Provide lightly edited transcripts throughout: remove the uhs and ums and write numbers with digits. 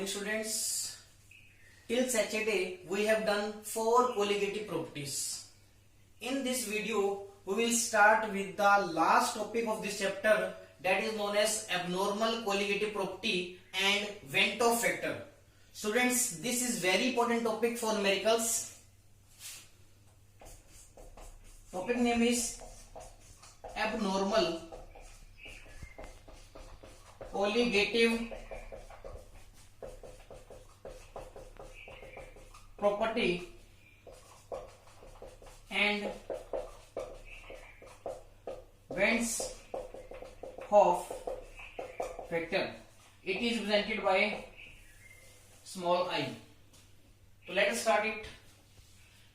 morning students. Till Saturday we have done 4 colligative properties. In this video we will start with the last topic of this chapter, that is known as abnormal colligative property and Van't-Hoff factor. Students, this is very important topic for numericals. Topic name is abnormal colligative property and Van't-Hoff factor. It is represented by small I. तो let us start it.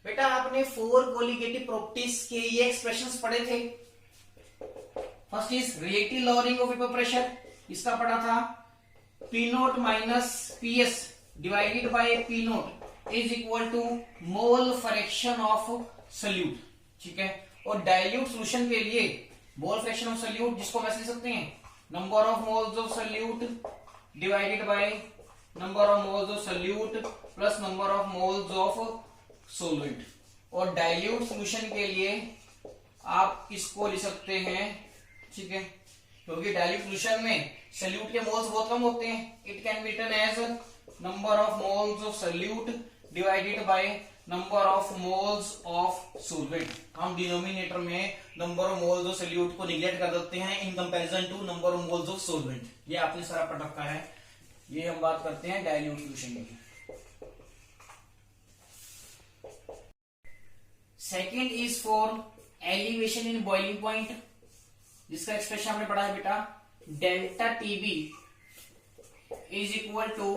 बेटा आपने 4 colligative properties के ये expressions पढ़े थे. First is relative lowering of vapour pressure. इसका पढ़ा था P naught minus PS divided by P naught is equal to mole fraction of solute. ठीक है. और डाइल्यूट सॉल्यूशन के लिए मोल फ्रैक्शन ऑफ सोल्यूट, जिसको हम ऐसे लिख सकते हैं number of moles of solute divided by number of moles of solute plus number of moles of सोल्वेंट. और डाइल्यूट सॉल्यूशन के लिए आप इसको लिख सकते हैं. ठीक है. क्योंकि डाइल्यूट सॉल्यूशन में सोल्यूट के मोल्स बहुत कम होते हैं. It can be written as number of moles of solute divided by number of moles of solvent. हम डिनोमिनेटर में number of moles of solute को निगलेक्ट कर देते हैं in comparison to number of moles of solvent. ये आपने सारा पढ़ रखा है. ये हम बात करते हैं डाइल्यूट सॉल्यूशन की. Second is for elevation in boiling point, जिसका एक्सप्रेशन आपने पढ़ा है बेटा delta TB is equal to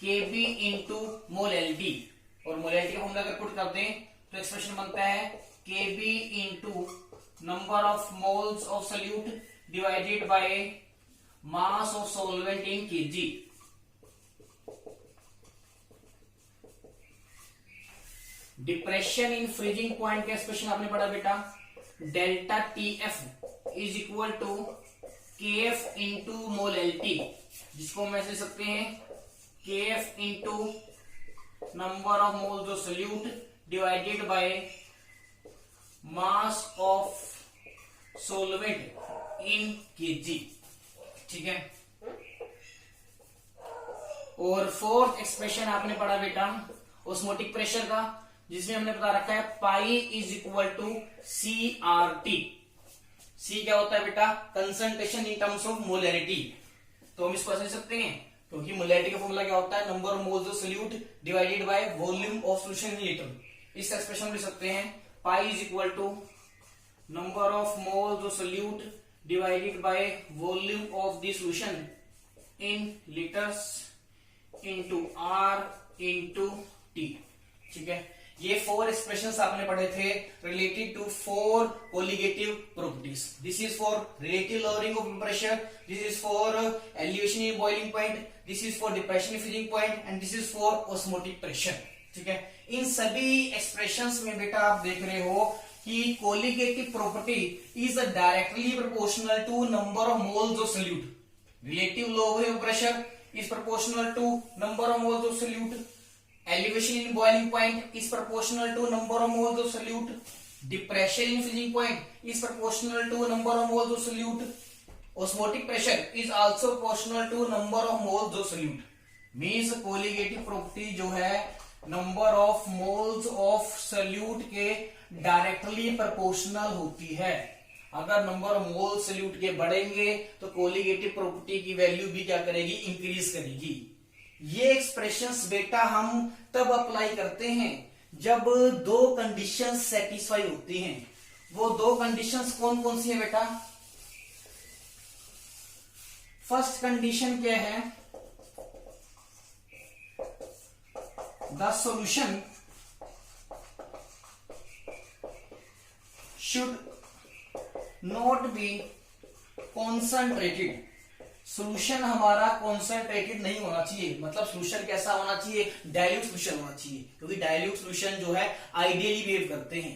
KB into molality. और मोलैलिटी का फॉर्मूला अगर पुट कर दें तो एक्सप्रेशन बनता है KB into number of moles of solute divided by mass of solvent in KG. Depression in freezing point का एक्सप्रेशन आपने पढ़ा बेटा delta TF is equal to KF into molality, जिसको हम ऐसे लिख सकते हैं KF into number of moles of solute divided by mass of सोल्वेंट in KG. ठीक है. और फोर्थ एक्सप्रेशन आपने पढ़ा बेटा ऑस्मोटिक प्रेशर का, जिसमें हमने बता रखा है pi is equal to CRT. C क्या होता है बेटा concentration in terms of molarity. तो हम इसको ऐसे लिख सकते हैं क्योंकि मोलैरिटी का फॉर्मूला क्या होता है number of moles of solute divided by volume of solution in litre. इस एक्सप्रेशन में लिख सकते हैं pi is equal to number of moles of solute divided by volume of the solution in litres into R into T. ठीक है. ये 4 expressions आपने पढ़े थे related to 4 colligative properties. This is for relative lowering of pressure, this is for elevation in boiling point, this is for depression in freezing point and this is for osmotic pressure. ठीक है. इन सभी expressions में बेटा आप देख रहे हो कि colligative property is directly proportional to number of moles of solute. Relative lowering of pressure is proportional to number of moles of solute. Elevation in boiling point is proportional to number of moles of solute. Depression in freezing point is proportional to number of moles of solute. Osmotic pressure is also proportional to number of moles of solute. Means colligative property जो है number of moles of solute के directly proportional होती है. अगर number of mole solute के बढ़ेंगे तो colligative property की वैल्यू भी क्या करेगी इंक्रीज करेगी. ये एक्सप्रेशंस बेटा हम तब अप्लाई करते हैं जब 2 कंडीशंस सेटिस्फाई होती हैं. वो 2 कंडीशंस कौन कौन सी है बेटा. फर्स्ट कंडीशन क्या है the solution should not be concentrated. Solution हमारा कॉन्सेंट्रेटेड नहीं होना चाहिए. मतलब सोल्यूशन कैसा होना चाहिए डाइल्यूट सोल्यूशन होना चाहिए, क्योंकि डाइल्यूट सोल्यूशन जो है आइडियली बिहेव करते हैं.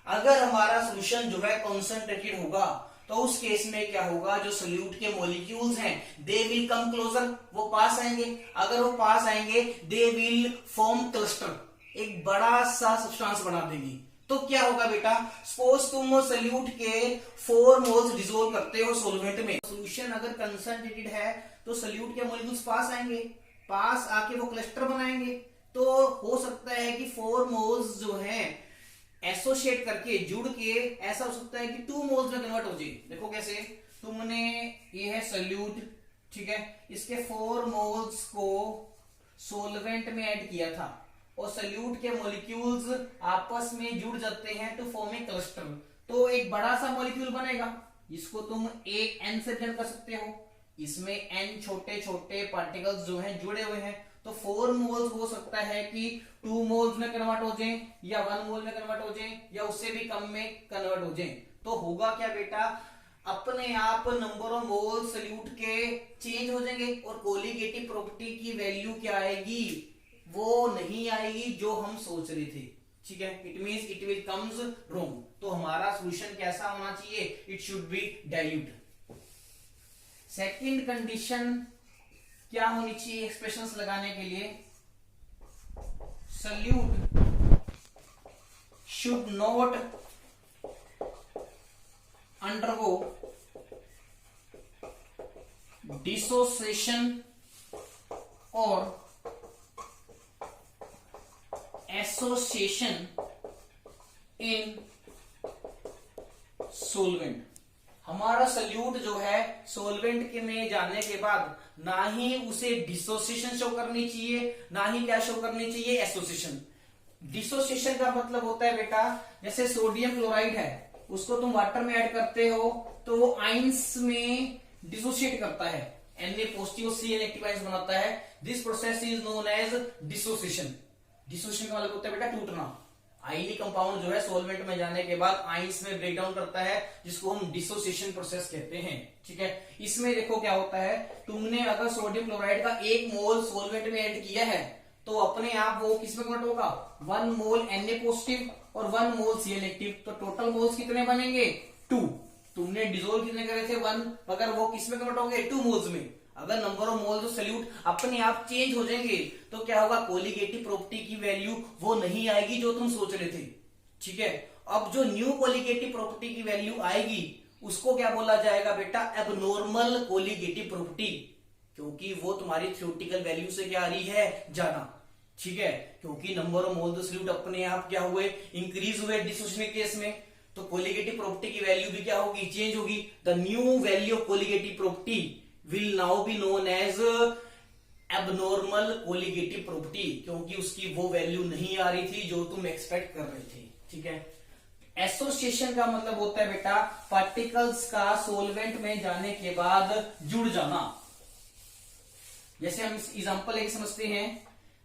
अगर हमारा सोल्यूशन जो है कॉन्सेंट्रेटेड होगा तो उस केस में क्या होगा, जो सोल्यूट के मॉलिक्यूल्स हैं दे विल कम क्लोजर, वो पास आएंगे। अगर वो पास आएंगे दे विल फॉर्म क्लस्टर, एक बड़ा सा सब्सटेंस बना देंगी। तो क्या होगा बेटा, सपोज तुम सोल्यूट के 4 मोल्स डिसोल्व करते हो सोलवेंट में, सोल्यूशन अगर कंसंट्रेटेड है तो सोल्यूट के मॉलिक्यूल्स पास आएंगे, पास आके वो क्लस्टर बनाएंगे। तो हो सकता है कि 4 मोल्स जो हैं एसोसिएट करके जुड़ के ऐसा हो सकता है कि 2 मोल्स में कन्वर्ट हो जाए। देखो कैसे, तुमने ये है सोल्यूट, ठीक है, इसके 4 मोल्स को सोलवेंट में ऐड किया था और सोल्यूट के मॉलिक्यूल्स आपस में जुड़ जाते हैं टू फॉर्म ए क्लस्टर, तो एक बड़ा सा मॉलिक्यूल बनेगा जिसको तुम AN से रिप्रेजेंट कर सकते हो। इसमें N छोटे छोटे पार्टिकल्स जो हैं जुड़े हुए हैं, तो 4 मोल्स हो सकता है कि 2 मोल्स में कन्वर्ट हो जाएं या 1 मोल में कन्वर्ट हो जाएं या उससे भी कम में कन्वर्ट हो जाएं। तो होगा क्या बेटा, अपने आप नंबर ऑफ मोल सोल्यूट के चेंज हो जाएंगे और कोलिगेटिव प्रॉपर्टी की वैल्यू क्या आएगी, वो नहीं आएगी जो हम सोच रहे थे। ठीक है, it means it will comes wrong. तो हमारा सॉल्यूशन कैसा होना चाहिए, it should be dilute. Second condition क्या होनी चाहिए एक्सप्रेशंस लगाने के लिए, solute should not undergo dissociation और एसोसिएशन इन सोलवेंट। हमारा सोल्यूट जो है सोलवेंट के में जाने के बाद ना ही उसे डिसोसिएशन शो करनी चाहिए, ना ही क्या शो करनी चाहिए, एसोसिएशन। डिसोसिएशन का मतलब होता है बेटा, जैसे सोडियम क्लोराइड है, उसको तुम वाटर में ऐड करते हो तो वो आइंस में डिसोसिएट करता है, Na positive Cl negative ions बनाता है। This process is known as dissociation. Dissociation का मतलब होता है बेटा टूटना। आयनी कंपाउंड जो है सोलवेंट में जाने के बाद आइंस में ब्रेक डाउन करता है, जिसको हम डिसोसिएशन प्रोसेस कहते हैं। ठीक है, इसमें देखो क्या होता है, तुमने अगर सोडियम क्लोराइड का 1 मोल सोलवेंट में ऐड किया है तो अपने आप वो किसमें कन्वर्ट होगा, 1 मोल Na पॉजिटिव और 1 मोल Cl नेगेटिव। तो टोटल मोल्स कितने बनेंगे, 2। तुमने डिसोल्व कितने करे थे, 1, मगर वो किसमें कन्वर्ट होंगे, 2 मोल्स में। अगर number of moles of solute अपने आप चेंज हो जाएंगे तो क्या होगा, कोलिगेटिव प्रॉपर्टी की वैल्यू वो नहीं आएगी जो तुम सोच रहे थे। ठीक है, अब जो न्यू कोलिगेटिव प्रॉपर्टी की वैल्यू आएगी उसको क्या बोला जाएगा बेटा, एबनॉर्मल कोलिगेटिव प्रॉपर्टी, क्योंकि वो तुम्हारी थ्योरेटिकल वैल्यू से क्या आ रही है, ज्यादा। ठीक है, क्योंकि number of moles of solute अपने आप क्या हुए, इंक्रीज हुए डिसोसिएशन केस में, तो कोलिगेटिव प्रॉपर्टी की वैल्यू भी क्या होगी, चेंज होगी। The new value of colligative property will now be known as abnormal colligative property, क्योंकि उसकी वो वैल्यू नहीं आ रही थी जो तुम एक्सपेक्ट कर रहे थे। ठीक है, एसोसिएशन का मतलब होता है बेटा पार्टिकल्स का सोलवेंट में जाने के बाद जुड़ जाना। जैसे हम एग्जांपल एक समझते हैं,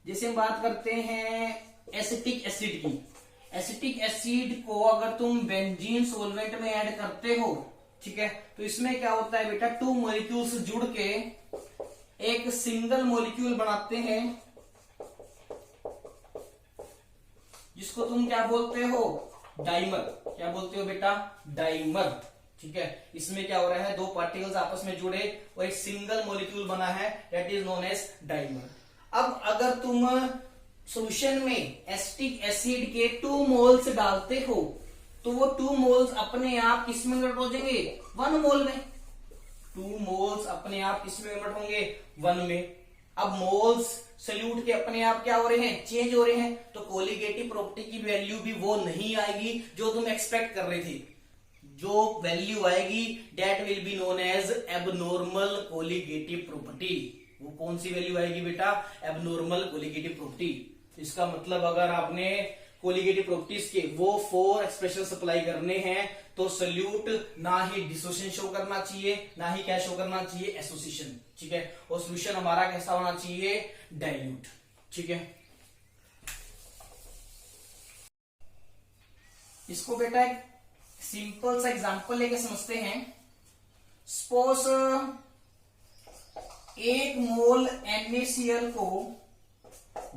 जैसे हम बात करते हैं एसिटिक एसिड की। एसिटिक एसिड को अगर तुम बेंजीन सोलवेंट में ऐड करते हो, ठीक है, तो इसमें क्या होता है बेटा, 2 मॉलिक्यूल्स जुड़ के एक सिंगल मॉलिक्यूल बनाते हैं जिसको तुम क्या बोलते हो, डाइमर। क्या बोलते हो बेटा, डाइमर। ठीक है, इसमें क्या हो रहा है, 2 पार्टिकल्स आपस में जुड़े और एक सिंगल मॉलिक्यूल बना है, that is known as dimer. अब अगर तुम सॉल्यूशन में एसिटिक एसिड के 2 मोल्स डालते हो तो वो 2 मोल्स अपने आप किसमें कन्वर्ट हो जाएंगे, 1 मोल में। 2 मोल्स अपने आप किसमें कन्वर्ट होंगे, 1 में। अब मोल्स सोल्यूट के अपने आप क्या हो रहे हैं, चेंज हो रहे हैं, तो कोलिगेटिव प्रॉपर्टी की वैल्यू भी वो नहीं आएगी जो तुम एक्सपेक्ट कर रहे थे। जो वैल्यू आएगी that will be known as abnormal colligative property. वो कौन सी वैल्यू आएगी बेटा, एबनॉर्मल कोलिगेटिव प्रॉपर्टी। इसका मतलब अगर आपने कोलिगेटिव प्रॉपर्टीज के वो 4 एक्सप्रेशन अप्लाई करने हैं तो सोल्यूट ना ही डिसोसिएशन शो करना चाहिए, ना ही क्या शो करना चाहिए, एसोसिएशन। ठीक है, और सॉल्यूशन हमारा कैसा होना चाहिए, डाइल्यूट। ठीक है, इसको बेटा एक सिंपल सा एग्जांपल लेके समझते हैं। सपोज 1 मोल NaCl को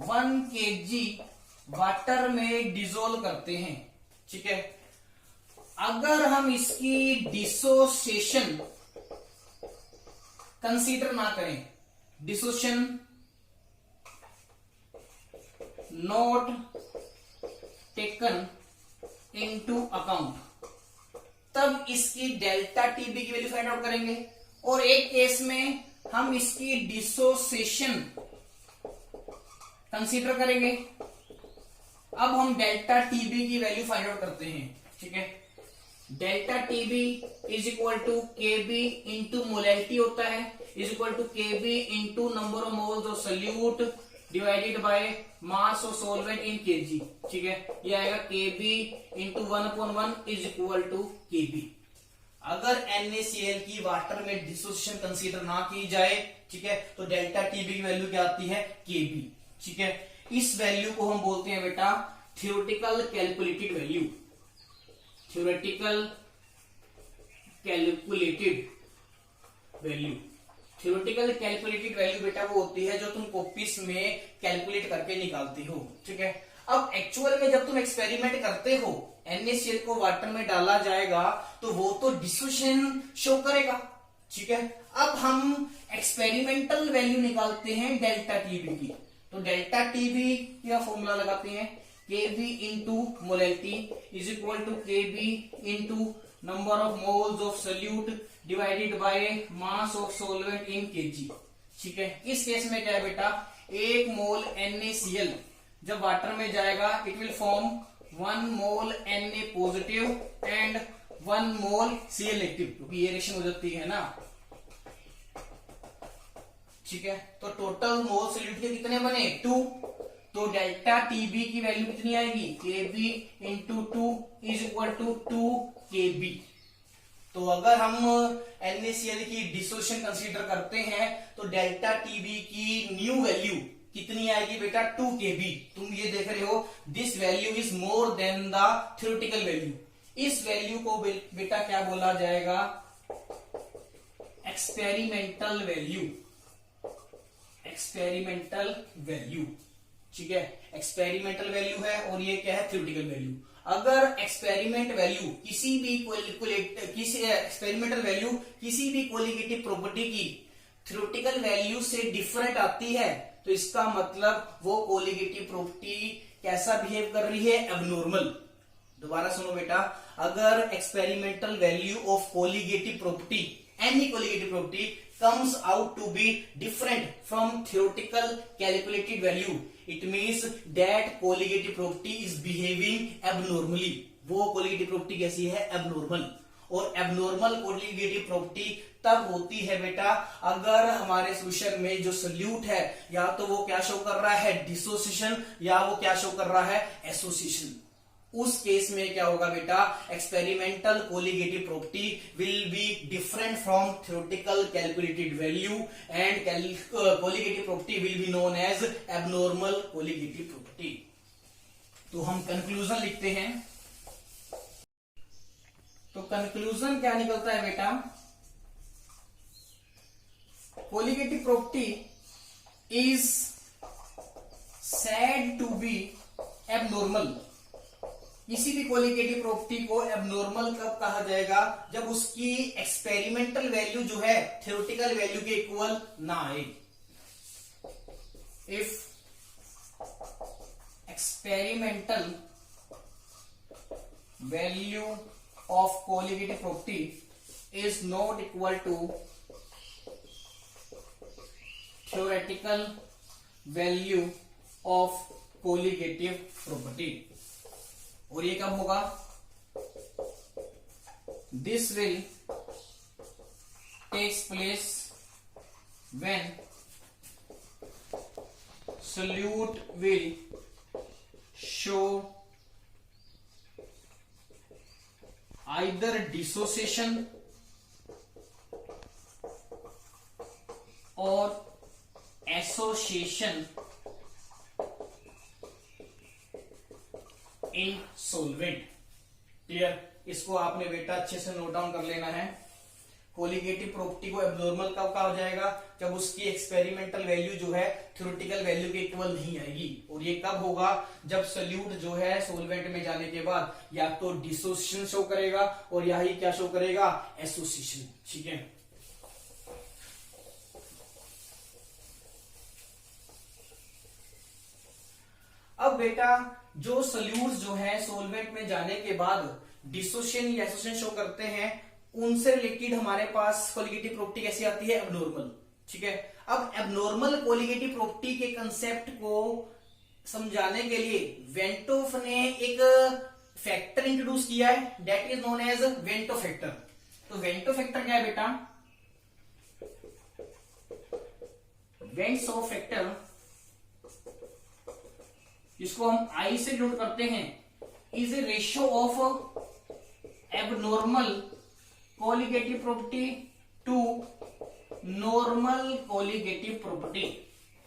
1 kg वाटर में डिसोल्व करते हैं। ठीक है, अगर हम इसकी डिसोसिएशन कंसीडर ना करें, dissociation not taken into account, तब इसकी डेल्टा टीबी की वैल्यू फाइंड आउट करेंगे। और एक केस में हम इसकी डिसोसिएशन कंसीडर करेंगे। अब हम डेल्टा टीबी की वैल्यू फाइंड आउट करते हैं, ठीक है। Delta TB is equal to K B into molality होता है, is equal to K B into number of moles of solute divided by mass of solvent in KG, ठीक है। ये आएगा K B into 1/1 is equal to K B. अगर NaCl की water में dissociation consider ना की जाए, ठीक है, तो डेल्टा टीबी की वैल्यू क्या आती है, Kb, ठीक है। इस वैल्यू को हम बोलते हैं बेटा theoretical calculated value, theoretical calculated value. Theoretical calculated value बेटा वो होती है जो तुम कॉपीज में कैलकुलेट करके निकालती हो, ठीक है। अब एक्चुअल में जब तुम एक्सपेरिमेंट करते हो, NaCl को वाटर में डाला जाएगा तो वो तो डिसोसिएशन शो करेगा, ठीक है। अब हम एक्सपेरिमेंटल वैल्यू निकालते हैं डेल्टा टीबी की। तो डेल्टा टीबी का फॉर्मूला लगाते हैं, Kb into molality is equal to Kb into number of moles of solute divided by mass of solvent in KG, ठीक है। इस केस में क्या है बेटा, 1 मोल NaCl जब वाटर में जाएगा it will form 1 mole Na positive and 1 mole Cl negative, क्योंकि ये रिएक्शन हो जाती है ना, ठीक है। तो टोटल मोल सोल्यूट के कितने बने, 2। तो डेल्टा टीबी की वैल्यू कितनी आएगी, Kb into 2 is equal to 2 Kb। तो अगर हम NaCl की डिसोसिएशन कंसीडर करते हैं तो डेल्टा टीबी की न्यू वैल्यू कितनी आएगी बेटा, 2 Kb। तुम ये देख रहे हो, this value is more than the theoretical value. इस वैल्यू को बेटा क्या बोला जाएगा, एक्सपेरिमेंटल वैल्यू, एक्सपेरिमेंटल वैल्यू, ठीक है। एक्सपेरिमेंटल वैल्यू है और ये क्या है, थ्योरेटिकल वैल्यू। अगर एक्सपेरिमेंट वैल्यू किसी भी एक्सपेरिमेंटल वैल्यू किसी भी क्वालिटेटिव प्रॉपर्टी की थ्योरेटिकल वैल्यू से डिफरेंट आती है तो इसका मतलब वो कोलिगेटिव प्रॉपर्टी कैसा बिहेव कर रही है, एबनॉर्मल। दोबारा सुनो बेटा, अगर experimental value of colligative property, any colligative property comes out to be different from theoretical calculated value, it means that colligative property is behaving abnormally। वो colligative property कैसी है, abnormal। और एबनॉर्मल कोलिगेटिव प्रॉपर्टी तब होती है बेटा अगर हमारे सोल्यूशन में जो सोल्यूट है या तो वो क्या शो कर रहा है, डिसोसिएशन, या वो क्या शो कर रहा है, एसोसिएशन। उस केस में क्या होगा बेटा, experimental colligative property will be different from theoretical calculated value and colligative property will be known as abnormal colligative property. तो हम कंक्लूजन लिखते हैं। तो कंक्लूजन क्या निकलता है बेटा, colligative property is said to be abnormal. किसी भी कोलिगेटिव प्रॉपर्टी को एबनॉर्मल कब कहा जाएगा, जब उसकी एक्सपेरिमेंटल वैल्यू जो है थ्योरेटिकल वैल्यू के इक्वल ना आए। If experimental value of colligative property is not equal to theoretical value of colligative property। और ये कब होगा, this will takes place when solute will show either dissociation or association in solvent। Clear, इसको आपने बेटा अच्छे से नोट डाउन कर लेना है। कोलिगेटिव प्रॉपर्टी को एब्नॉर्मल कब कहा जाएगा? जब उसकी एक्सपेरिमेंटल वैल्यू जो है थ्योरेटिकल वैल्यू के इक्वल नहीं आएगी। और ये कब होगा? जब सॉल्यूट जो है सोलवेंट में जाने के बाद या तो डिसोसिएशन शो करेगा और या ही क्या शो करेगा? एसोसिएशन। ठीक है, अब बेटा जो सॉल्यूट जो है सोलवेंट में जाने के बाद डिसोसिएशन या एसोसिएशन शो करते हैं, उनसे रिलेटेड हमारे पास कोलिगेटिव प्रॉपर्टी कैसी आती है? एब्नॉर्मल। ठीक है, अब एब्नॉर्मल कोलिगेटिव प्रॉपर्टी के कंसेप्ट को समझाने के लिए वेंटोफ ने एक फैक्टर इंट्रोड्यूस किया है, that is known as van't Hoff factor. तो वेंटो फैक्टर क्या है बेटा? वेंटो फैक्टर, जिसको हम आई से नोट करते हैं, is a ratio of abnormal colligative property to normal colligative property.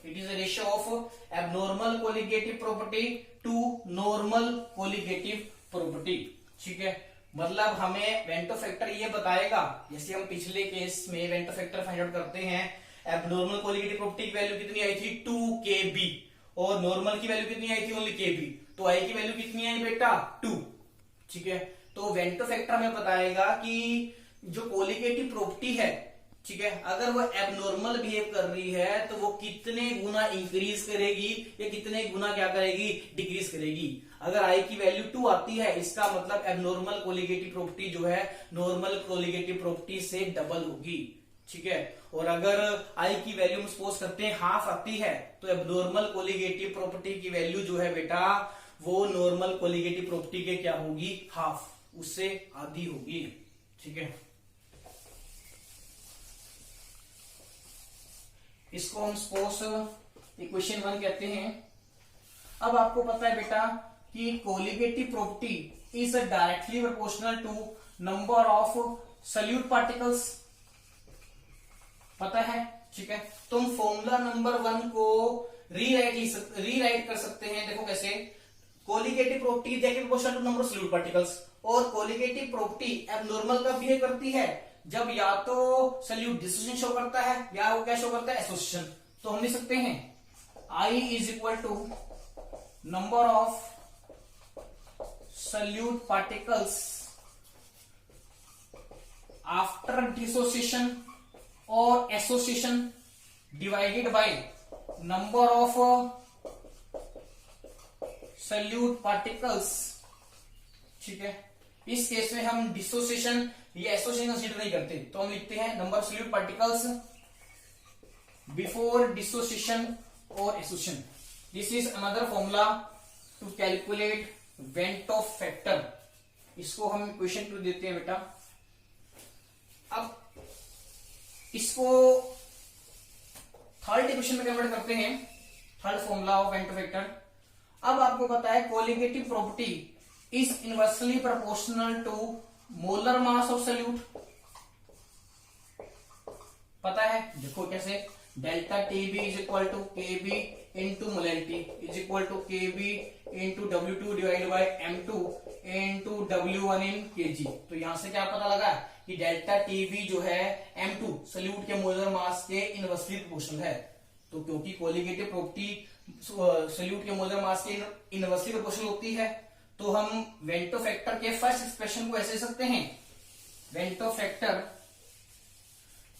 It is a ratio of abnormal colligative property to normal colligative property। ठीक है, मतलब हमें वेंटो फैक्टर ये बताएगा, जैसे हम पिछले केस में वेंटो फैक्टर फाइंड आउट करते हैं, एबनॉर्मल कोलिगेटिव प्रॉपर्टी की वैल्यू कितनी आई थी? 2 kb और नॉर्मल की वैल्यू कितनी आई थी? Only kb। तो आई की वैल्यू कितनी आई बेटा? 2। ठीक है, तो वेंटो फैक्टर हमें बताएगा कि जो कोलिगेटिव प्रॉपर्टी है, ठीक है, अगर वो एबनॉर्मल बिहेव कर रही है तो वो कितने गुना इंक्रीज करेगी या कितने गुना क्या करेगी? डिक्रीज करेगी। अगर आई की वैल्यू 2 आती है, इसका मतलब एबनॉर्मल कोलिगेटिव प्रॉपर्टी जो है नॉर्मल कोलिगेटिव प्रॉपर्टी से डबल होगी। ठीक है, और अगर आई की वैल्यू हम सपोज करते हैं हाफ आती है, तो एबनॉर्मल कोलिगेटिव प्रॉपर्टी की वैल्यू जो है बेटा वो नॉर्मल कोलिगेटिव प्रॉपर्टी के क्या होगी? हाफ, उससे आधी होगी। ठीक है, इसको हम सपोज इक्वेशन 1 कहते हैं। अब आपको पता है बेटा कि colligative property is directly proportional to number of solute particles, पता है। ठीक है, तुम फॉर्मूला नंबर 1 को रीराइट कर सकते हैं। देखो कैसे, colligative property directly proportional to number of solute particles, और कोलिगेटिव प्रॉपर्टी एबनॉर्मल कब बिहेव करती है? जब या तो सॉल्यूट डिसोसिएशन शो करता है या वो क्या शो करता है? एसोसिएशन। तो हम लिख सकते हैं I is equal to number of solute particles after dissociation और association divided by number of solute particles. ठीक है, इस केस में हम डिसोसिएशन या एसोसिएशन कंसीडर नहीं करते, तो हम लिखते हैं number of solute particles before dissociation और association. This is another formula to calculate van't factor. इसको हम इक्वेशन 2 देते हैं बेटा। अब इसको थर्ड इक्वेशन में कन्वर्ट करते हैं, third formula of van't Hoff factor. अब आपको पता है colligative property is inversely proportional to molar mass of solute, पता है। देखो कैसे, delta TB is equal to KB into molarity is equal to KB into W2 divide by M2 into W1 in KG. तो यहां से क्या पता लगा कि डेल्टा टीबी जो है M2 सॉल्यूट के मोलर मास के इनवर्सली प्रोपोर्शनल है। तो क्योंकि कोलिगेटिव प्रॉपर्टी सॉल्यूट के मोलर मास के इनवर्सली प्रोपोर्शनल होती है, तो हम वेंटो फैक्टर के फर्स्ट एक्सप्रेशन को ऐसे लिख सकते हैं, Vento factor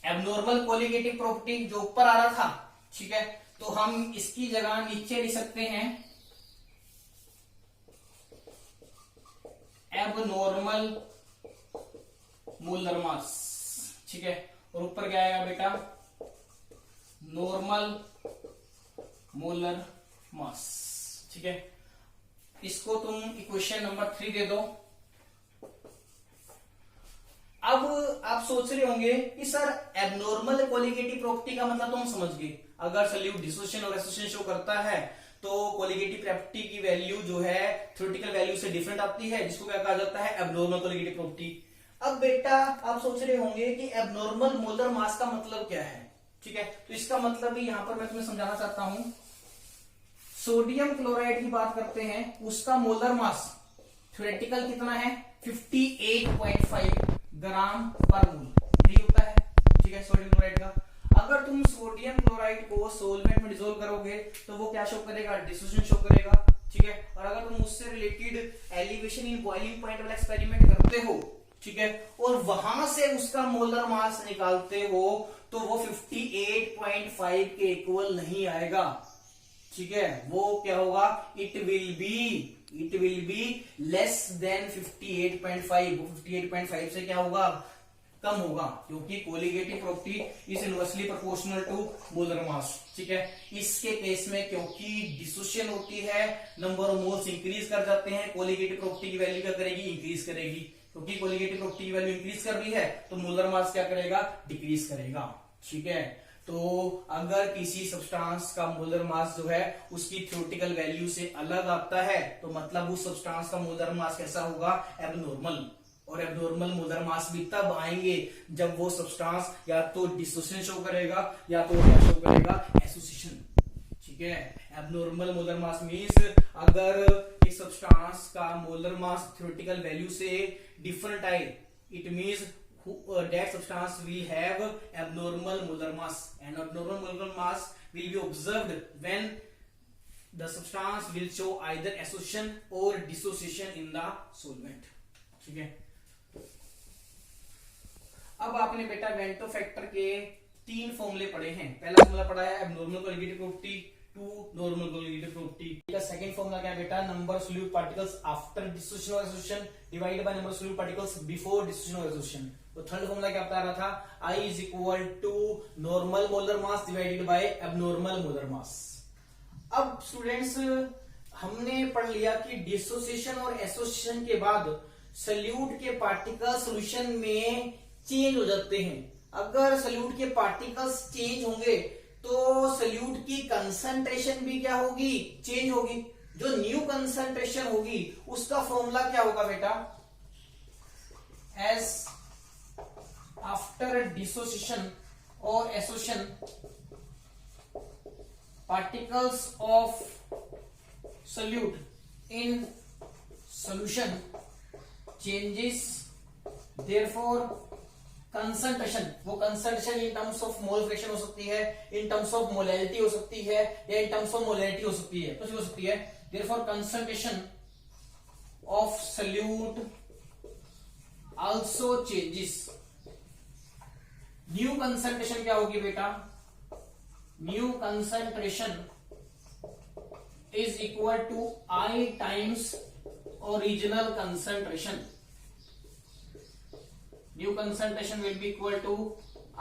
abnormal colligative property जो ऊपर आ रहा था, ठीक है, तो हम इसकी जगह नीचे लिख सकते हैं एबनॉर्मल मोलर मास। ठीक है, और ऊपर क्या आएगा बेटा? Normal molar mass. ठीक है, इसको तुम इक्वेशन नंबर 3 दे दो। अब आप सोच रहे होंगे कि सर एबनॉर्मल कोलिगेटिव प्रॉपर्टी का मतलब तो हम समझ गए, अगर सॉल्यूट डिसोसिएशन और एसोसिएशन शो करता है तो कोलिगेटिव प्रॉपर्टी की वैल्यू जो है थ्योरेटिकल वैल्यू से डिफरेंट आती है, जिसको क्या कहा जाता है? Abnormal colligative property. अब बेटा आप सोच रहे होंगे कि एबनॉर्मल मोलर मास का मतलब क्या है? ठीक है, तो इसका मतलब भी यहां पर मैं तुम्हें समझाना चाहता हूं। सोडियम क्लोराइड की बात करते हैं, उसका मोलर मास थ्योरेटिकल कितना है? 58.5 ग्राम पर मोल। नहीं होता है, ठीक है, सोडियम क्लोराइड का। अगर तुम सोडियम क्लोराइड को सोलवेंट में डिसोल्व करोगे तो वो क्या शो करेगा, डिसोसिएशन शो करेगा, ठीक है। और अगर तुम उससे related elevation in boiling point वाला एक्सपेरिमेंट करते हो, ठीक है, और वहां से उसका मोलर मास निकालते हो तो वो 58.5 के इक्वल नहीं आएगा, ठीक है। वो क्या होगा, it will be less than 58.5। वो 58.5 से क्या होगा, कम होगा, क्योंकि colligative property is inversely proportional to molar mass, ठीक है। इसके केस में क्योंकि डिसोसिएशन होती है, नंबर ऑफ मोल्स इंक्रीज कर जाते हैं, कोलिगेटिव प्रॉपर्टी की वैल्यू क्या करेगी, इंक्रीज करेगी, क्योंकि कोलिगेटिव प्रॉपर्टी की वैल्यू इंक्रीज कर रही है तो मोलर मास क्या करेगा, डिक्रीज करेगा, ठीक है। तो अगर किसी सब्सटेंस का मोलर मास जो है उसकी थ्योरेटिकल वैल्यू से अलग आता है तो मतलब उस सब्सटेंस का मोलर मास कैसा होगा, एबनॉर्मल। और एबनॉर्मल मोलर मास भी तब आएंगे जब वो सब्सटेंस या तो डिसोसिएशन शो करेगा या तो क्या शो करेगा, एसोसिएशन, ठीक है। एबनॉर्मल मोलर मास मींस अगर एक सब्सटेंस का मोलर मास थ्योरेटिकल वैल्यू से डिफरेंट आए, it means that substance will have abnormal molar mass, and abnormal molar mass will be observed when the substance will show either association or dissociation in the solvent, ठीक है। अब आपने बेटा Vento factor के 3 फॉर्मूले पढ़े हैं। पहला फॉर्मूला पढ़ा है abnormal colligative property to normal colligative property का सेकंड फॉर्मूला क्या है बेटा, number of solute particles after dissociation और association divided by number of solute particles before dissociation और एसोसिएशन। तो थर्ड फॉर्मूला क्या बता रहा था, I is equal to normal molar mass divided by abnormal molar mass. अब स्टूडेंट्स हमने पढ़ लिया कि डिसोसिएशन और एसोसिएशन के बाद सल्यूट के पार्टिकल सॉल्यूशन में चेंज हो जाते हैं। अगर सल्यूट के पार्टिकल्स चेंज होंगे तो सल्यूट की कंसंट्रेशन भी क्या होगी, चेंज होगी। जो न्यू कंसंट्रेशन होगी उसका फॉर्मूला क्या होगा बेटा, एस आफ्टर डिसोसिएशन और association particles of solute in solution changes, therefore concentration, वो concentration in terms of mole fraction हो सकती है, इन टर्म्स ऑफ मोलैलिटी हो सकती है, या इन टर्म्स ऑफ मोलैलिटी हो सकती है, कुछ हो सकती है। Therefore concentration of solute also changes. New concentration क्या होगी बेटा, new concentration is equal to I times original concentration. New concentration will be equal to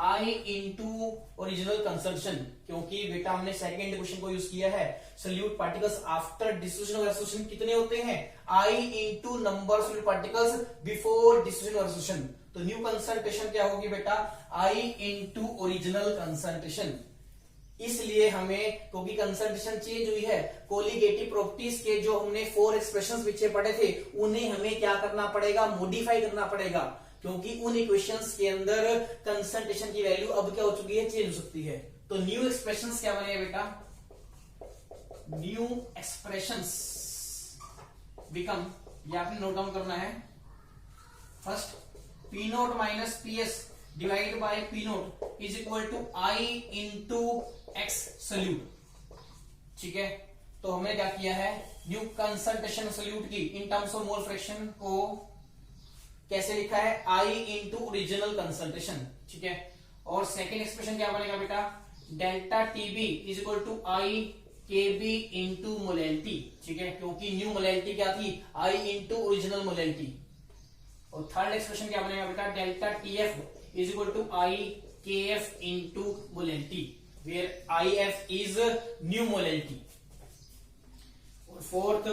I into original concentration, क्योंकि बेटा हमने सेकेंड क्वेश्चन को यूज किया है। सल्यूट पार्टिकल्स आफ्टर डिसोसिएशन और एसोसिएशन कितने होते हैं, I into number solute particles before dissociation और एसोसिएशन। तो न्यू कंसंट्रेशन क्या होगी बेटा, I इंटू ओरिजिनल कंसंट्रेशन। इसलिए हमें, क्योंकि कंसंट्रेशन चेंज हुई है, कोलिगेटिव प्रॉपर्टीज के जो हमने 4 एक्सप्रेशंस पीछे पढ़े थे उन्हें हमें क्या करना पड़ेगा, मॉडिफाई करना पड़ेगा, क्योंकि उन इक्वेशंस के अंदर कंसंट्रेशन की वैल्यू अब क्या हो चुकी है, चेंज हो सकती है। तो न्यू एक्सप्रेशंस क्या बने बेटा, न्यू एक्सप्रेशंस बिकम, ये आपने नोट डाउन करना है, first P naught minus P S divide by P naught is equal to I into X solute, ठीक है। तो हमने क्या किया है, न्यू कंसंट्रेशन सल्यूट की इन टर्म्स ऑफ मोल फ्रैक्शन को कैसे लिखा है, I इंटू ओरिजिनल कंसंट्रेशन, ठीक है। और सेकेंड एक्सप्रेशन क्या बनेगा बेटा, delta TB is equal to I KB into molality, ठीक है, क्योंकि न्यू मोलैलिटी क्या थी, I इंटू ओरिजिनल मोलैलिटी। और थर्ड एक्सप्रेशन क्या बनेगा बेटा, delta TF is equal to I KF into molality, where IF is new molality. और fourth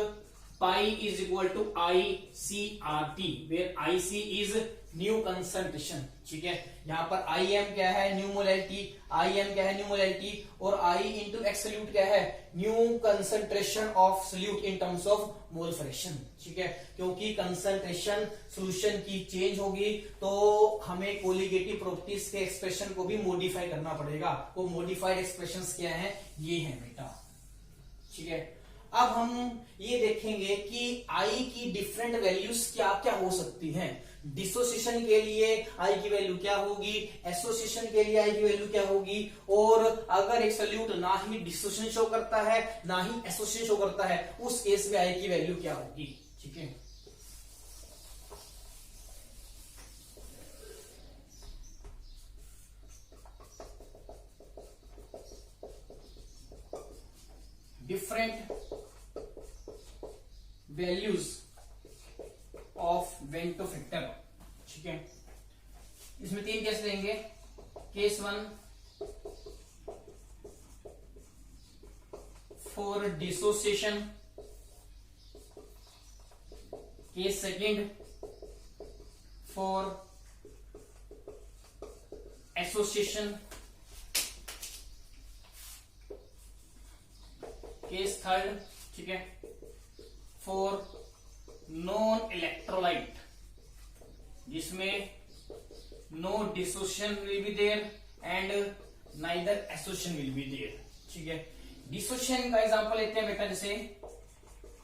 pi is equal to ICRT, where IC is new concentration, ठीक है। यहाँ पर IM क्या है, न्यू मोलैलिटी, IM क्या है, न्यू मोलैलिटी, और I इंटू एक्स सल्यूट क्या है, new concentration of salute in terms of mole fraction, ठीक है। क्योंकि कंसंट्रेशन सोल्यूशन की चेंज होगी तो हमें कोलिगेटिव प्रॉपर्टीज के एक्सप्रेशन को भी मॉडिफाई करना पड़ेगा। वो मॉडिफाइड एक्सप्रेशंस क्या है, ये है बेटा, ठीक है। अब हम ये देखेंगे कि आई की डिफरेंट वैल्यूज क्या क्या हो सकती हैं। डिसोसिएशन के लिए आई की वैल्यू क्या होगी, एसोसिएशन के लिए आई की वैल्यू क्या होगी, और अगर एक सॉल्यूट ना ही डिसोसिएशन शो करता है ना ही एसोसिएशन शो करता है, उस केस में आई की वैल्यू क्या होगी। ठीक है, different values of van't Hoff factor. ठीक है, इसमें 3 केस लेंगे। Case 1 for dissociation, case 2 for association, case 3 ठीक है फॉर नॉन इलेक्ट्रोलाइट, जिसमें no dissociation will be there and neither association will be there. ठीक है, डिसोसिएशन का एग्जांपल लेते हैं बेटा, जैसे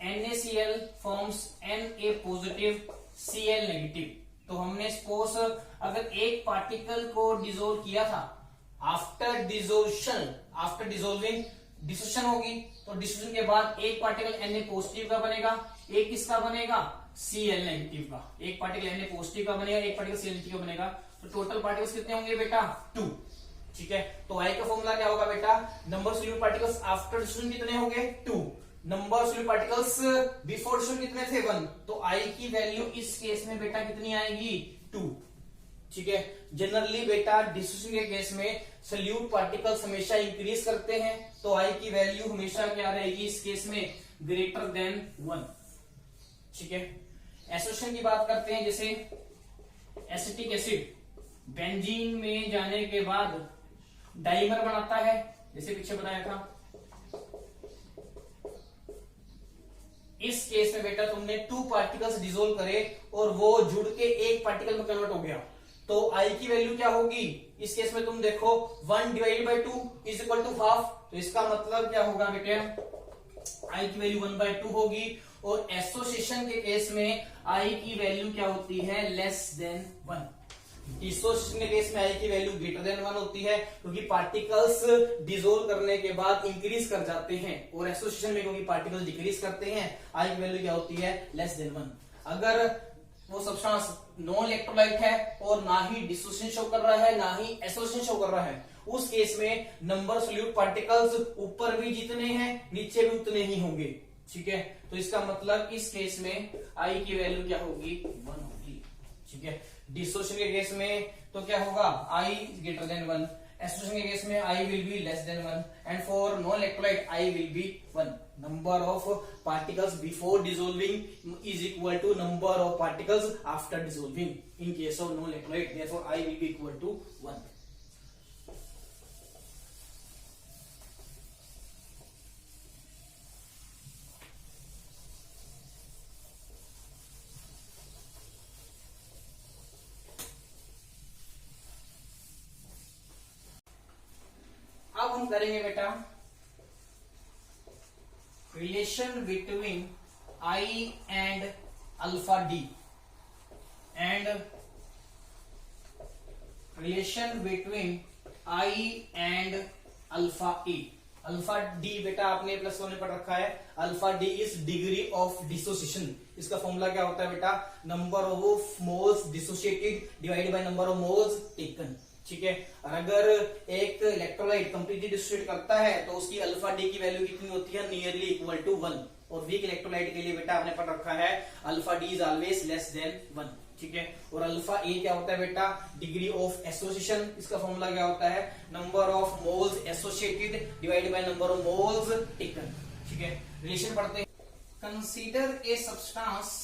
NaCl forms Na positive Cl negative. तो हमने सपोज अगर एक पार्टिकल को डिसोल्व किया था, आफ्टर डिसोल्विंग डिसोसिएशन होगी, तो डिसोसिएशन के बाद एक पार्टिकल Na पॉजिटिव का बनेगा, एक किसका बनेगा, Cl नेगेटिव का। एक पार्टिकल Na पॉजिटिव का बनेगा, एक पार्टिकल Cl नेगेटिव का बनेगा, तो टोटल पार्टिकल्स कितने होंगे बेटा, 2। ठीक है, तो आई का फॉर्मूला क्या होगा बेटा, number solute particles after dissociation कितने होंगे, 2। Number solute particles before dissociation कितने थे, 1। तो आई की वैल्यू इस केस में बेटा कितनी आएगी, 2। ठीक है, जनरली बेटा डिसोसिएशन के केस में सोल्यूट पार्टिकल्स हमेशा इंक्रीज करते हैं, तो आई की वैल्यू हमेशा क्या रहेगी इस केस में, ग्रेटर देन 1। ठीक है, एसोसिएशन की बात करते हैं, जैसे एसिटिक एसिड बेंजीन में जाने के बाद डाइमर बनाता है, जैसे पीछे बताया था। इस केस में बेटा तुमने 2 पार्टिकल्स डिसोल्व करे और वो जुड़ के एक पार्टिकल में कन्वर्ट हो गया, तो आई की वैल्यू क्या होगी इस केस में, तुम देखो 1 divided by 2 is equal to half. तो इसका मतलब क्या होगा बेटे, आई की वैल्यू 1/2 होगी। और एसोसिएशन के केस में आई की वैल्यू क्या होती है, लेस देन 1। डिसोसिएशन के केस में आई की वैल्यू ग्रेटर देन 1 होती है, क्योंकि पार्टिकल्स डिसोल्व करने के बाद इंक्रीज कर जाते हैं, और एसोसिएशन में क्योंकि पार्टिकल्स डिक्रीज करते हैं, आई की वैल्यू क्या होती है, लेस देन 1। अगर वो सब्सटेंस नॉन इलेक्ट्रोलाइट है और ना ही डिसोसिएशन शो कर रहा है ना ही एसोसिएशन शो कर रहा है, उस केस में नंबर सोल्यूट पार्टिकल्स ऊपर भी जितने हैं नीचे भी उतने ही होंगे। ठीक है, तो इसका मतलब इस केस में आई की वैल्यू क्या होगी, 1 होगी। ठीक है, डिसोसिएशन के केस में तो क्या होगा, आई ग्रेटर देन 1, एसोसिएशन के केस में I will be less than 1, and for non electrolyte I will be 1। Number of particles before dissolving is equal to number of particles after dissolving in case of non electrolyte, therefore I will be equal to 1। अब हम करेंगे बेटा relation between I and alpha D and relation between I and alpha E. Alpha D बेटा आपने +1 में पढ़ रखा है, alpha D is degree of dissociation. इसका फॉर्मूला क्या होता है बेटा, number of moles dissociated divided by number of moles taken. ठीक है, और अगर एक इलेक्ट्रोलाइट कंप्लीटली डिसोसिएट करता है तो उसकी अल्फा डी की वैल्यू कितनी होती है, नियरली इक्वल टू 1। और वीक इलेक्ट्रोलाइट के लिए बेटा आपने पढ़ रखा है alpha D is always less than 1। ठीक है, और अल्फा ए क्या होता है बेटा, डिग्री ऑफ एसोसिएशन। इसका फॉर्मूला क्या होता है, number of moles associated divided by number of moles taken. ठीक है, रिलेशन पढ़ते हैं, consider a substance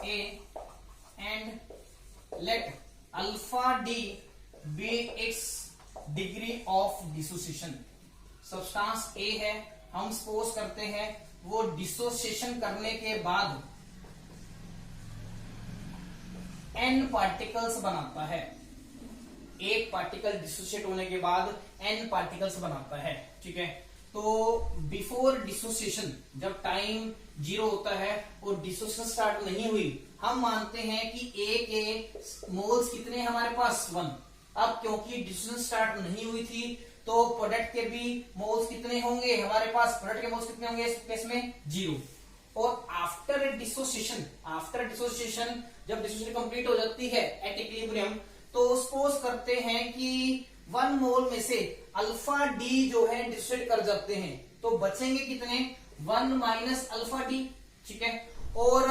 A and let alpha d be its degree of dissociation। Substance A है, हम सपोज करते हैं वो डिसोसिएशन करने के बाद n पार्टिकल्स बनाता है। एक पार्टिकल डिसोसिएट होने के बाद n पार्टिकल्स बनाता है। ठीक है, तो बिफोर डिसोसिएशन, जब टाइम 0 होता है और डिसोसिएशन स्टार्ट नहीं हुई, हम मानते हैं कि ए के मोल्स कितने हमारे पास 1। अब क्योंकि डिसोसिएशन स्टार्ट नहीं हुई थी तो प्रोडक्ट के भी मोल्स कितने होंगे हमारे पास, प्रोडक्ट के मोल्स कितने होंगे इस केस में 0। और आफ्टर डिसोसिएशन, जब डिसोसिएशन कंप्लीट हो जाती है एट इक्विलिब्रियम, तो सपोज करते हैं कि 1 मोल में से अल्फा डी जो है डिसोसिएट कर जाते हैं, तो बचेंगे कितने 1 माइनस अल्फा डी, ठीक है। और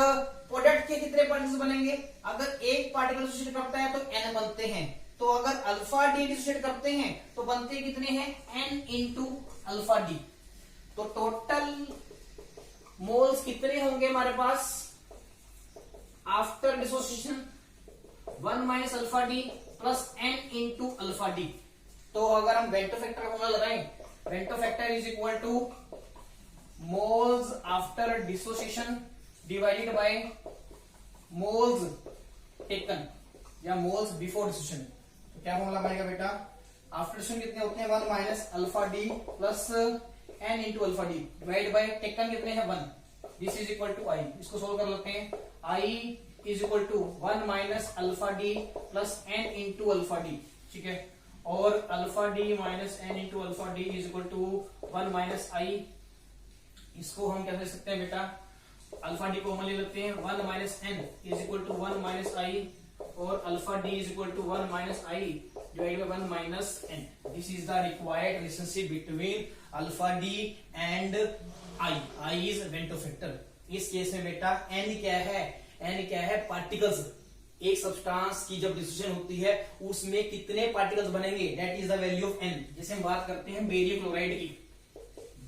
प्रोडक्ट के कितने पार्टिकल्स बनेंगे, अगर एक पार्टिकल डिसोसिएट करता है तो n बनते हैं, तो अगर अल्फा डी डिसोसिएट करते हैं तो बनते कितने हैं n इंटू अल्फा डी। तो टोटल मोल्स कितने होंगे हमारे पास after dissociation 1 minus alpha D plus n into alpha D. तो अगर हम बेंटो फैक्टर का फॉर्मूला लगाएं, van't factor is equal to moles after dissociation divided by moles taken या मोल्स बिफोर डिसोसिएशन। तो क्या फॉर्मूला बनेगा बेटा, आफ्टर डिसोसिएशन कितने होते हैं 1 minus alpha D plus n into alpha D divide by taken कितने हैं 1, this is equal to I. इसको सोल्व कर लेते हैं, I is equal to 1 minus alpha D plus n into alpha D, ठीक है। और alpha D minus n into alpha D is equal to 1 minus I. इसको हम क्या कर सकते हैं बेटा, अल्फा डी को हम ले लेते हैं 1 minus n is equal to 1 minus I, और alpha D is equal to 1 minus I divided by 1 minus n। This is the required relationship between alpha D and I. I is बेंटो factor. इस case में बेटा n क्या है particles. एक substance की जब डिसोसिएशन होती है उसमें कितने पार्टिकल्स बनेंगे, that is the value of n। जैसे हम बात करते हैं बेरियम क्लोराइड की,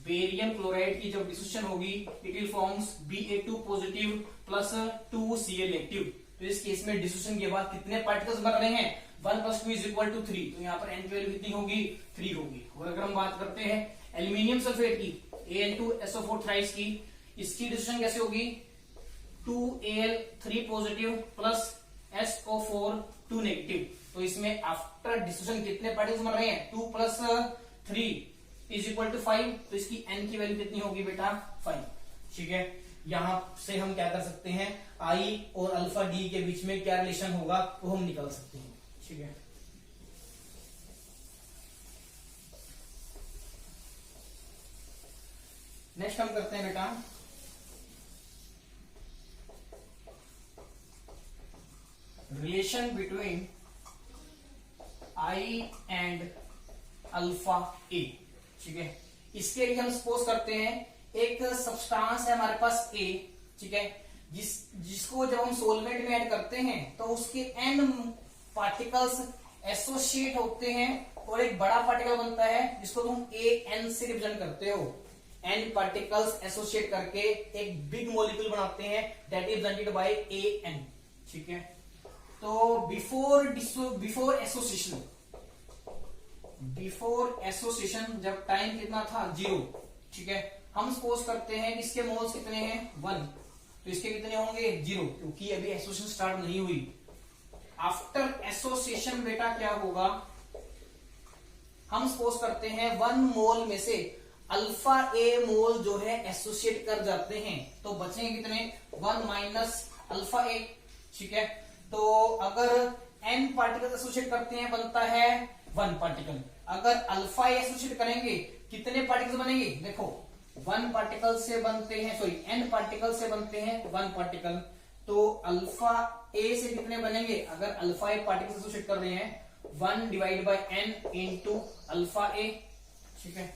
बेरियम क्लोराइड की जब डिसोसिएशन होगी it will forms Ba2 positive plus 2Cl negative. तो इस केस में डिसोसिएशन के बाद कितने पार्टिकल्स बन रहे हैं 1 प्लस 2 इज इक्वल टू 3। तो यहाँ पर n की वैल्यू कितनी होगी 3 होगी। और अगर हम बात करते हैं एल्यूमिनियम सल्फेट की Al2SO4 थ्राइस की, इसकी डिसोसिएशन कैसे होगी 2Al3 positive plus SO4 2 negative. तो इसमें आफ्टर डिसोसिएशन कितने पार्टिकल्स बन रहे हैं 2 प्लस 3 इज इक्वल टू 5। तो इसकी n की वैल्यू कितनी होगी बेटा 5, ठीक है। यहां से हम क्या कर सकते हैं, I और अल्फा डी के बीच में क्या रिलेशन होगा वो हम निकाल सकते हैं, ठीक है। नेक्स्ट हम करते हैं बेटा relation between I and alpha A, ठीक है। इसके लिए हम सपोज करते हैं एक सब्सटेंस है हमारे पास A, ठीक है, जिसको जब हम सोलवेंट में ऐड करते हैं तो उसके n पार्टिकल्स एसोसिएट होते हैं और एक बड़ा पार्टिकल बनता है जिसको तुम AN से रिप्रेजेंट करते हो। n पार्टिकल्स एसोसिएट करके एक बिग मॉलिक्यूल बनाते हैं that is represented by AN, ठीक है। तो बिफोर एसोसिएशन जब टाइम कितना था 0, ठीक है, हम सपोज करते हैं कि इसके मोल्स कितने हैं 1, तो इसके कितने होंगे 0 क्योंकि अभी एसोसिएशन स्टार्ट नहीं हुई। आफ्टर एसोसिएशन बेटा क्या होगा, हम सपोज करते हैं 1 मोल में से अल्फा ए मोल जो है एसोसिएट कर जाते हैं, तो बचेंगे कितने 1 माइनस अल्फा ए, ठीक है। तो अगर n पार्टिकल एसोसिएट करते हैं बनता है 1 पार्टिकल। अगर अल्फा ए एसोसिएट करेंगे कितने पार्टिकल्स बनेंगे, देखो 1 पार्टिकल से बनते हैं, सॉरी n पार्टिकल से बनते हैं 1 पार्टिकल, तो अल्फा ए से कितने बनेंगे, अगर अल्फा ए पार्टिकल एसोसिएट कर रहे हैं 1 divide by n into alpha A, ठीक है।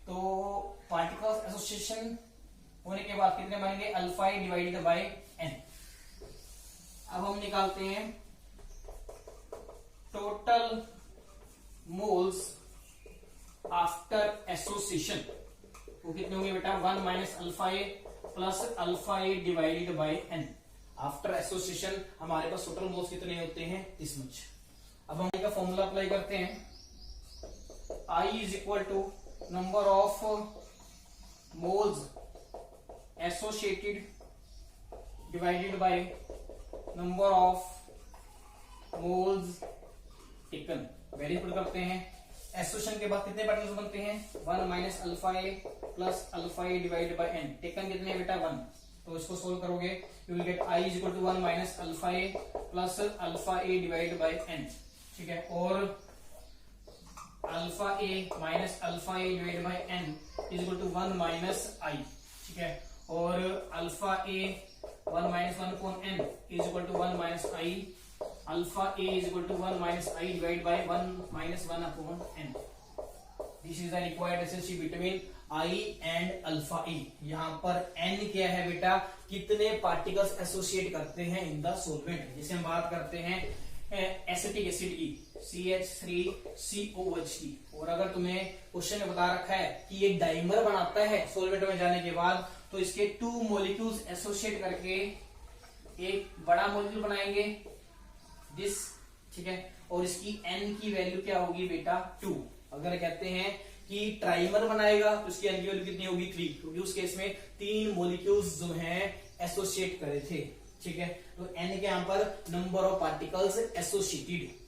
तो पार्टिकल्स एसोसिएशन होने के बाद कितने बनेंगे alpha A divided bye n। अब हम निकालते हैं टोटल मोल्स आफ्टर एसोसिएशन, वो कितने होंगे बेटा 1 minus alpha A plus alpha A divided bye n। After association हमारे पास टोटल मोल्स कितने होते हैं दिस मच। अब हम इसका फॉर्मूला अप्लाई करते हैं, I is equal to number of moles associated divided by number of moles taken. Value put करते हैं एसोसिएशन के बाद कितने पार्टिकल्स बनते हैं 1 minus alpha A plus alpha A divided by N. Taken कितने हैं बेटा 1, तो इसको सोल्व करोगे you will get I is equal to 1 minus alpha A plus alpha A divided by N. ठीक है, और alpha A minus alpha A divided by N is equal to 1 minus I. ठीक है, और alpha A 1 minus 1 upon N is equal to 1 minus I. Alpha A is equal to 1 minus I divide by 1 minus 1 upon N. This is the required relationship between I and alpha A. यहाँ पर N क्या है बेटा, कितने particles associate करते हैं in the solvent. जैसे हम बात करते हैं एसिटिक एसिड की CH3COH की, और अगर तुम्हें क्वेश्चन में बता रखा है कि ये डाइमर बनाता है सोलवेंट में जाने के बाद, तो इसके 2 मॉलिक्यूल्स एसोसिएट करके एक बड़ा मॉलिक्यूल बनाएंगे दिस। ठीक है, और इसकी n की वैल्यू क्या होगी बेटा 2। अगर कहते हैं कि ट्राइमर बनाएगा तो इसकी n की वैल्यू कितनी होगी 3, क्योंकि उस केस में 3 मॉलिक्यूल्स जो हैं एसोसिएट करे थे। ठीक है, तो n के यहाँ पर नंबर ऑफ पार्टिकल्स एसोसिएटेड।